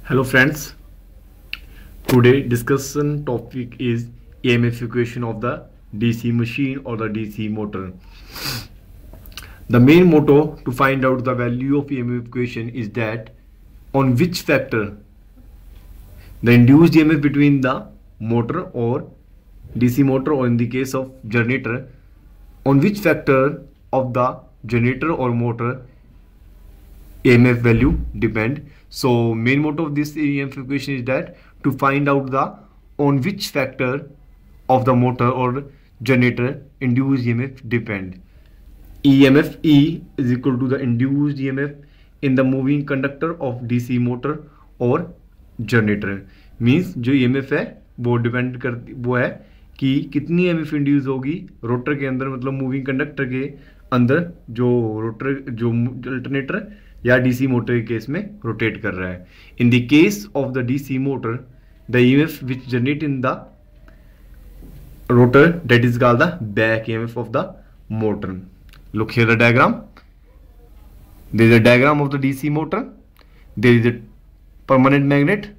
Hello friends, today discussion topic is EMF equation of the DC machine or the DC motor. The main motto to find out the value of EMF equation is that on which factor the induced EMF between the motor or DC motor, or in the case of generator, on which factor of the generator or motor EMF value depend. So main motto of this EMF equation is that to find out the on which factor of the motor or generator induced EMF depend. EMF E is equal to the induced EMF in the moving conductor of DC motor और generator. Means जो EMF है वो depend करती वो है कि कितनी EMF induce होगी रोटर के अंदर, मतलब मूविंग कंडक्टर के अंदर जो रोटर जो अल्टरनेटर या डीसी मोटर के केस में रोटेट कर रहा है. In the case of the DC motor the EMF which generate in the rotor, that is called the back EMF of the motor. Look here the diagram. There is a diagram of the DC motor. There is a permanent magnet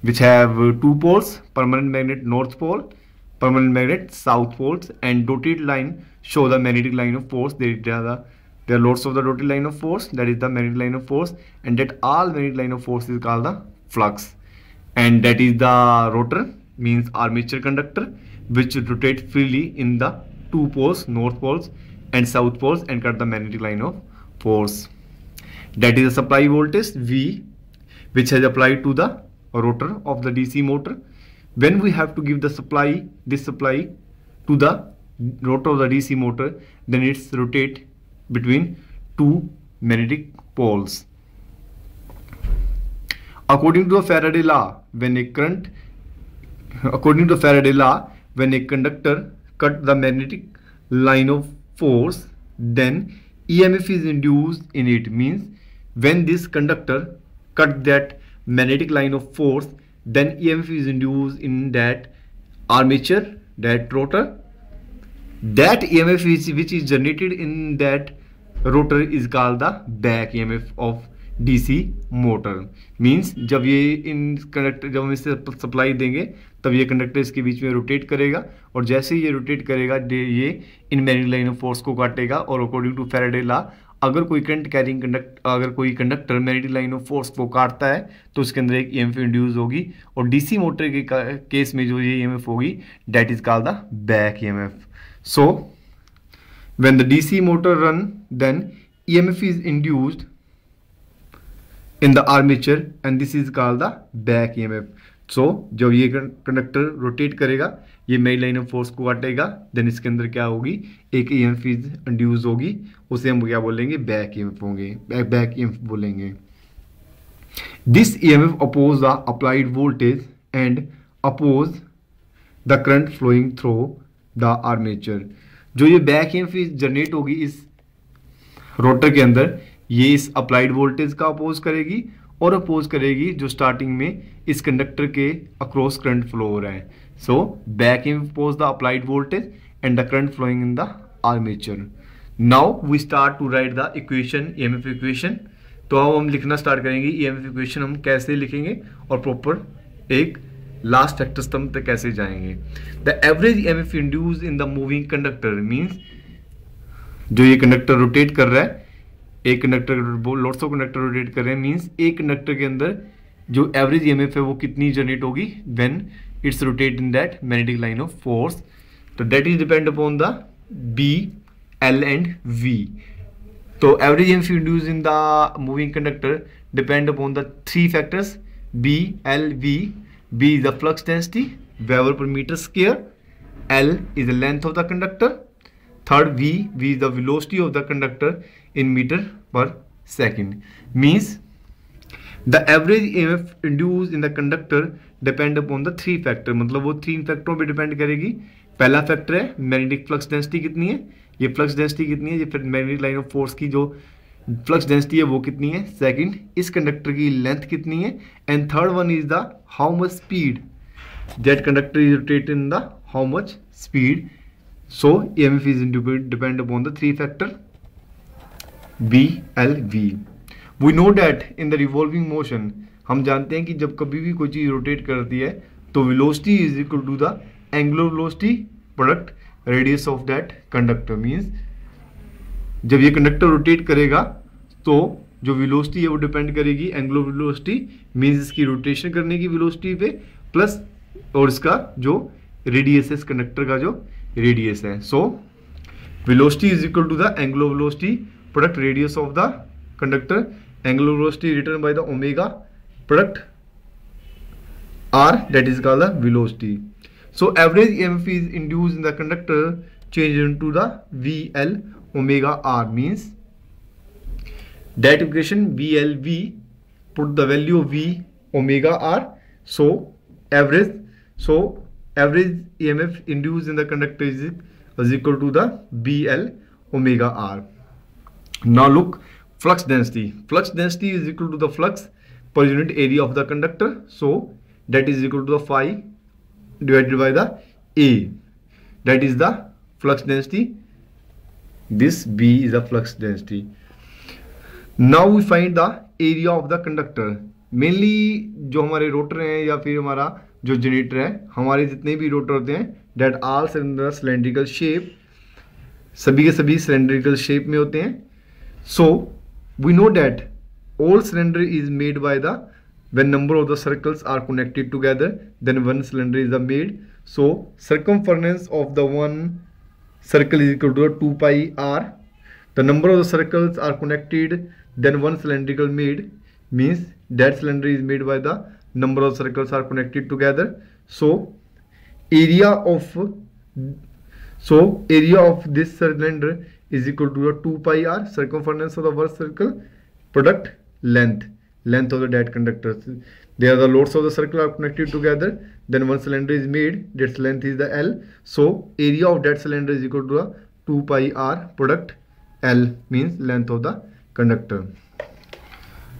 which have two poles, permanent magnet north pole, permanent magnet south poles, and dotted line show the magnetic line of force. There are lots of the dotted line of force, that is the magnetic line of force, and that all magnetic line of force is called the flux, and that is the rotor, means armature conductor, which rotate freely in the two poles, north poles and south poles, and cut the magnetic line of force. That is the supply voltage V, which has applied to the rotor of the DC motor. When we have to give the supply, this supply to the rotor of the DC motor, then it's rotate between two magnetic poles. According to Faraday law, when a conductor cut the magnetic line of force, then EMF is induced in it. Means when this conductor cut that magnetic line of force, then EMF is induced in that armature, that rotor. That EMF which is generated in that rotor is called the back EMF of DC motor. Means जब ये इन conductor जब हम इसे supply देंगे तब ये conductor इसके बीच में रोटेट करेगा, और जैसे ही ये रोटेट करेगा ये in magnetic line of force को काटेगा. और अकॉर्डिंग टू फैराडे लॉ, अगर कोई current carrying conductor magnetic line of force को काटता है तो उसके अंदर एक EMF इंड्यूस होगी, और डीसी मोटर के केस में जो ये EMF होगी that is called the back EMF. So when the DC motor run, then EMF is induced in the armature and this is called the back EMF. So जब ये conductor rotate करेगा ये main line of force को काटेगा, then इसके अंदर क्या होगी, एक EMF इंड्यूस होगी, उसे हम क्या बोलेंगे, बैक EMF होंगे, बैक EMF बोलेंगे. This EMF oppose the applied voltage and oppose the current flowing through the armature. जो ये बैक EMF जनरेट होगी इस रोटर के अंदर, ये इस अप्लाइड वोल्टेज का अपोज करेगी और अपोज करेगी जो स्टार्टिंग में इस कंडक्टर के अक्रॉस करंट फ्लो हो रहा है. So back EMF oppose the applied voltage and the current flowing in the armature. Now we start to write the equation, EMF equation. तो अब हम लिखना स्टार्ट करेंगे EMF इक्वेशन हम कैसे लिखेंगे और प्रॉपर एक लास्ट फैक्टर स्तंभ तक कैसे जाएंगे. The average EMF induce in the moving conductor, means जो ये कंडक्टर रोटेट कर रहा है, एक conductor lots of conductor rotate कर रहे हैं, मींस एक कंडक्टर के अंदर जो एवरेज EMF है वो कितनी जनरेट होगी when it's rotate in that magnetic line of force. तो that is depend upon the B, L and V. तो average EMF induce in the moving conductor depend upon the three factors B, L, V. B is the flux density, Weber per meter square. L is the length of the conductor. Third, V is the velocity of the conductor in meter per second. Means the average EMF induced in the conductor depend upon the three factor. मतलब वो तीन फैक्टरों पे depend करेगी. पहला factor है magnetic flux density कितनी है, ये फ्लक्स डेंसिटी कितनी है, ये फिर मैग्नेटिक लाइन ऑफ फोर्स की जो फ्लक्स डेंसिटी है वो कितनी है. सेकंड, इस कंडक्टर की लेंथ कितनी है, and third one is the how much speed that conductor is rotate in the how much speed. So EMF is depend upon the three factor B, L, V. We know that in the revolving motion हम जानते हैं कि जब कभी भी कोई चीज़ rotate करती है तो velocity is equal to the angular velocity product radius of that conductor. Means जब ये कंडक्टर रोटेट करेगा तो जो वेलोसिटी है वो डिपेंड करेगी एंगुलर वेलोसिटी, मींस इसकी रोटेशन करने की वेलोसिटी पे, प्लस और इसका जो रेडियस है, इस कंडक्टर का जो रेडियस है। So velocity is equal to the angular velocity product radius of the conductor, angular velocity written by the omega product r, that is called the velocity. So average EMF is induced in the conductor changed into the VL omega r, means that equation VLV, put the value of V omega r. So average EMF induced in the conductor is equal to the VL omega r. Now look, flux density. Flux density is equal to the flux per unit area of the conductor. So that is equal to the phi divided by the A. That is the flux density. This B is the flux density. Now we find the area of the conductor. Mainly जो हमारे rotor हैं या फिर हमारा जो generator है, हमारे जितने भी रोटर होते हैं, that all cylindrical shape, सभी के सभी cylindrical shape में होते हैं. So we know that all cylinder is made by the, when number of the circles are connected together, then one cylinder is made. So circumference of the one circle is equal to 2 pi r. The number of the circles are connected, then one cylindrical made, means that cylinder is made by the number of circles are connected together. So area of this cylinder is equal to 2 pi r, circumference of the first circle, product length of the that conductor. There the loads of the circle are connected together, then one cylinder is made, its length is the L. So area of that cylinder is equal to 2 pi r, product L, means length of the conductor.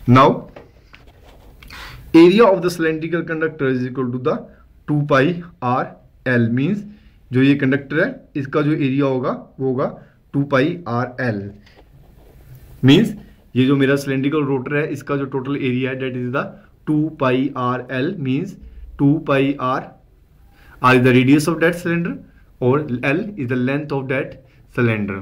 Now area of the cylindrical conductor is equal to the 2 pi r L, means जो ये conductor है इसका जो area होगा वो होगा 2 pi r L. Means ये जो मेरा सिलेंड्रिकल रोटर है इसका जो टोटल एरिया है that is the 2 pi r L, means 2 pi r is the radius of that cylinder or L is the length of that cylinder.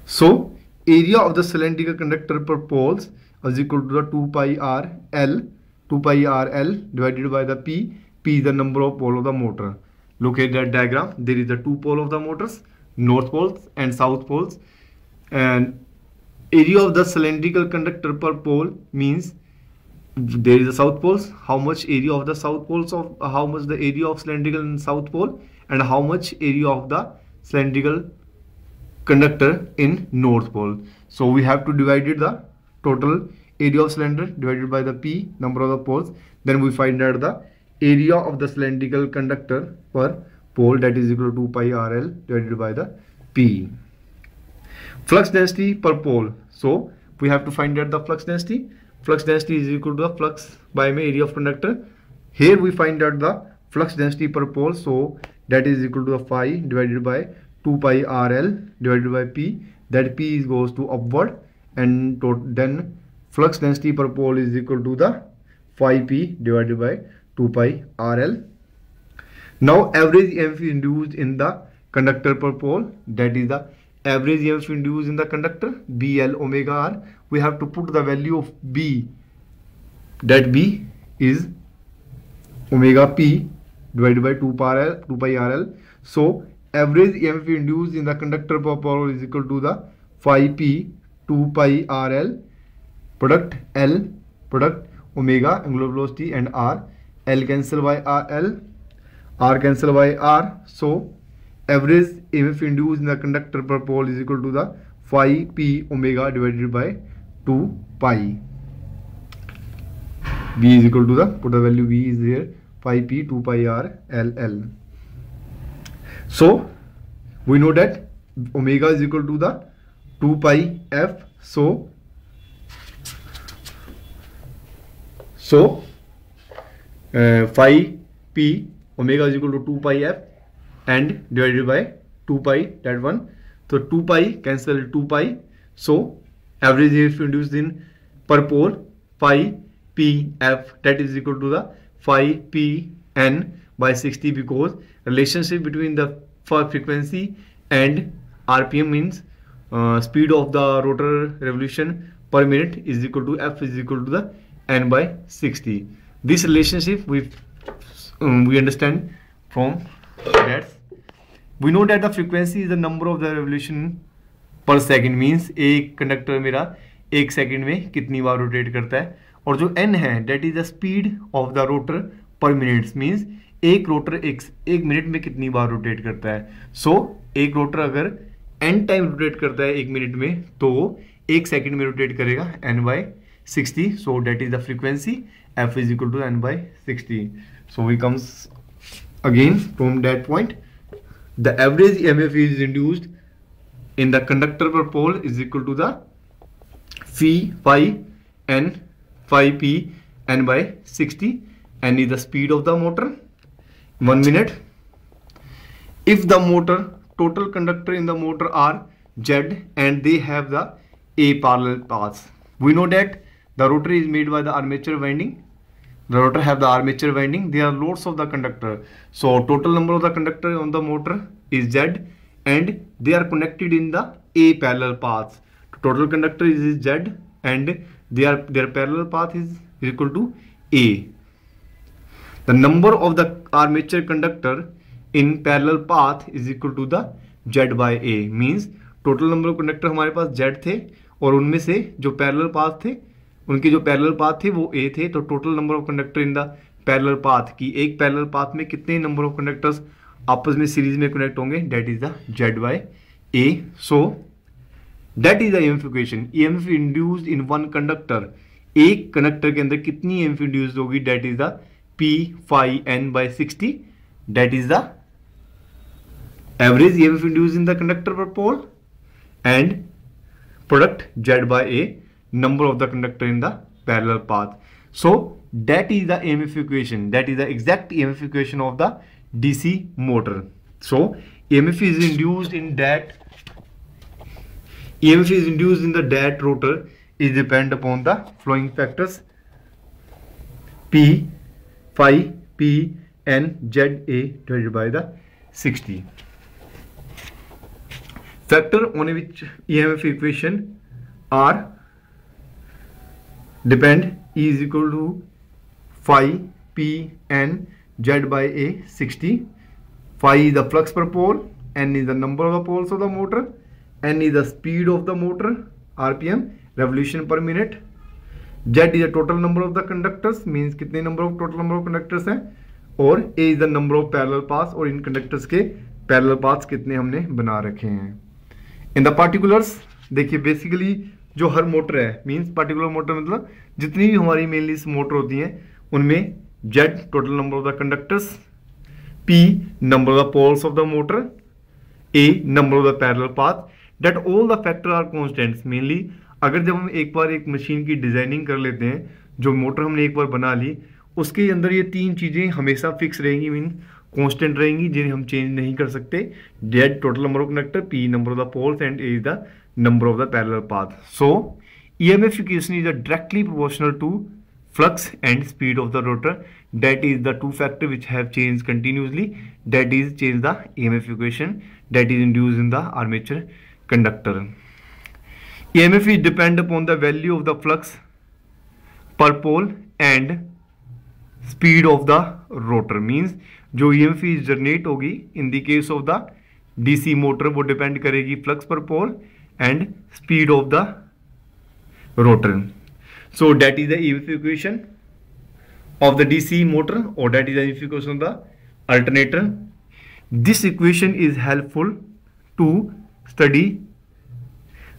So area of the cylindrical conductor per poles is equal to the 2 pi r L divided by the P. P is the number of pole of the motor. Look at that diagram. There is the two pole of the motors, north poles and south poles, and area of the cylindrical conductor per pole means there is the south poles, how much area of the south poles, of how much the area of cylindrical in south pole, and how much area of the cylindrical conductor in north pole. So we have to divide the total area of cylinder divided by the P, number of the poles, then we find out the area of the cylindrical conductor per pole, that is equal to 2 pi RL divided by the P. Flux density per pole. So we have to find out the flux density. Flux density is equal to the flux by area of conductor. Here we find out the flux density per pole. So that is equal to the phi divided by 2 pi RL divided by P. That P goes to upward, and then flux density per pole is equal to the phi P divided by 2 pi RL. Now average EMF induced in the conductor per pole, that is the average EMF induced in the conductor BL omega R. We have to put the value of B, that B is omega P divided by 2 pi RL. So average EMF induced in the conductor per pole is equal to the phi P 2 pi RL product L product omega angular velocity and R. L cancel by RL, R cancel by R. So average EMF induced in the conductor per pole is equal to the phi P omega divided by 2 pi. V is equal to the, put the value V is here, phi P 2 pi R L L. So we know that omega is equal to the 2 pi F. So phi P omega is equal to 2 pi F and divided by 2 pi, that one. So 2 pi cancel 2 pi. So average EMF induced in per pole phi F that is equal to the phi P N by 60 because relationship between the frequency and RPM means speed of the rotor revolution per minute is equal to F is equal to the N by 60. This relationship we understand from that we know that the frequency is the number of the revolution per second means एक conductor मेरा एक second में कितनी बार rotate करता है, और जो n है that is the speed of the rotor per minute means एक रोटर एक मिनट में कितनी बार रोटेट करता है. सो एक रोटर अगर n टाइम रोटेट करता है एक मिनट में तो एक सेकंड में रोटेट करेगा n by 60. So that is the frequency F is equal to n by 60. So we comes again from that point. The average EMF is induced in the conductor per pole is equal to the phi n phi p n by 60. N is the speed of the motor 1 minute. If the motor total conductor in the motor are Z and they have the A parallel paths, we know that the rotor is made by the armature winding. The rotor have the armature winding. There are loads of the conductor. So total number of the conductor on the motor is Z and they are connected in the A parallel paths. Total conductor is Z and their parallel path is equal to A. The number of the armature conductor in parallel path is equal to the Z by A means total number of conductor हमारे पास Z थे और उनमें से जो parallel path थे उनके जो parallel path थे वो A थे. तो total number of conductor in the parallel path की एक पैरेलल पाथ में कितने नंबर ऑफ कंडक्टर्स आपस में सीरीज में कनेक्ट होंगे that is the Z by A. So that is the EMF equation. EMF induced in one conductor, एक conductor के अंदर कितनी EMF इंड्यूस्ड होगी that is the P phi N by 60. That is the average EMF induced in the conductor per pole and product Z by A number of the conductor in the parallel path. So that is the EMF equation, that is the exact EMF equation of the DC motor. So EMF is induced in that rotor is depend upon the following factors P phi P N Z A divided by the 60. Factor on which EMF equation are depend E is equal to phi P N Z by A 60. Phi is the flux per pole, N is the number of the poles of the motor, N is the speed of the motor RPM revolution per minute, Z is the total number of the conductors means कितने total number of conductors हैं, और A is the number of parallel paths और इन conductors के parallel paths कितने हमने बना रखे हैं. In the particulars देखिए बेसिकली जो हर मोटर है मींस पार्टिकुलर मोटर मतलब जितनी भी हमारी मेनली मोटर होती हैं उनमें Z total number of the conductors, P number of the poles of the motor, A number of the parallel path, that all the factor are constants. Mainly अगर जब हम एक बार एक मशीन की डिजाइनिंग कर लेते हैं, जो मोटर हमने एक बार बना ली उसके अंदर ये तीन चीज़ें हमेशा फिक्स रहेंगी मीन कांस्टेंट रहेंगी जिन्हें हम चेंज नहीं कर सकते. Z total number of conductor, P number of the poles and A is the number of the parallel path. So EMF equation is directly proportional to flux and speed of the rotor. That is the two factor which have changed continuously. That is change the EMF equation that is induced in the armature conductor. EMF is depend upon the value of the flux per pole and speed of the rotor means जो EMF is generate होगी in the case of the DC motor वो depend करेगी flux per pole and speed of the rotor. So that is the EMF equation of the DC motor or that is the EMF equation of the alternator. This equation is helpful to study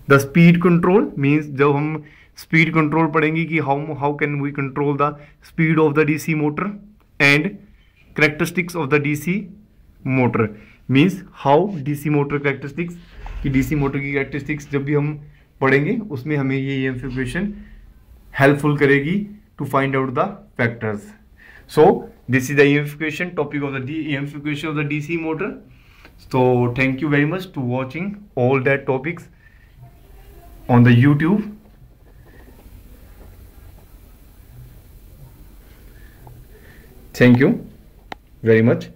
the speed control means जब हम speed control पढ़ेंगे कि how can we control the speed of the DC motor and characteristics of the DC motor means how DC motor characteristics कि DC motor की characteristics जब भी हम पढ़ेंगे उसमें हमें ये EMF इक्वेशन हेल्पफुल करेगी to find out the factors. So this is the EMF equation topic of the EMF equation of the DC motor. So thank you very much to watching all that topics on the YouTube. Thank you very much.